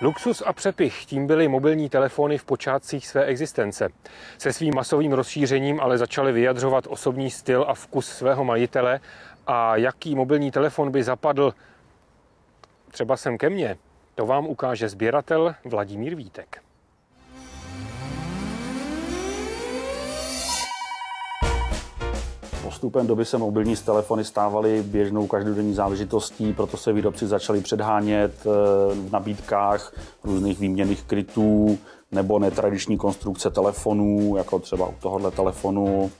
Luxus a přepych, tím byly mobilní telefony v počátcích své existence. Se svým masovým rozšířením ale začaly vyjadřovat osobní styl a vkus svého majitele a jaký mobilní telefon by zapadl třeba sem ke mně, to vám ukáže sběratel Vladimír Vítek. Postupem doby se mobilní telefony stávaly běžnou každodenní záležitostí, proto se výrobci začali předhánět v nabídkách různých výměnných krytů nebo netradiční konstrukce telefonů, jako třeba u tohohle telefonu.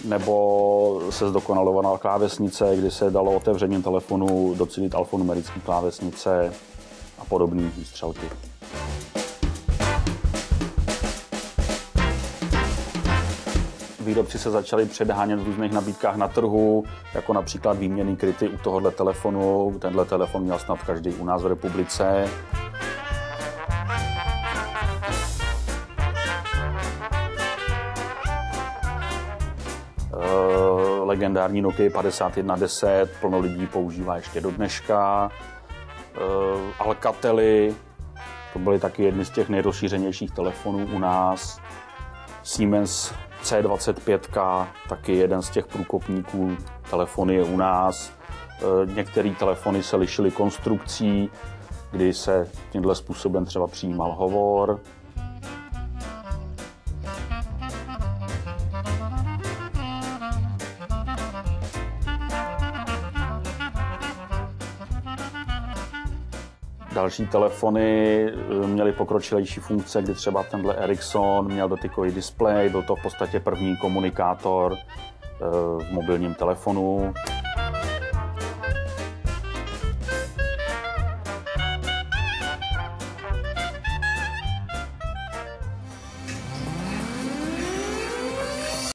Nebo se zdokonalovala klávesnice, kdy se dalo otevřením telefonu docílit alfanumerické klávesnice a podobné výstřelky. Výrobci se začali předhánět v různých nabídkách na trhu, jako například výměnný kryty u tohohle telefonu. Tenhle telefon měl snad každý u nás v republice. Legendární Nokia 5110 plno lidí používá ještě do dneška. Alcately, to byly taky jedny z těch nejrozšířenějších telefonů u nás. Siemens C25, taky jeden z těch průkopníků telefony je u nás. Některé telefony se lišily konstrukcí, kdy se tímhle způsobem třeba přijímal hovor. Další telefony měly pokročilejší funkce, kdy třeba tenhle Ericsson měl dotykový displej, byl to v podstatě první komunikátor v mobilním telefonu.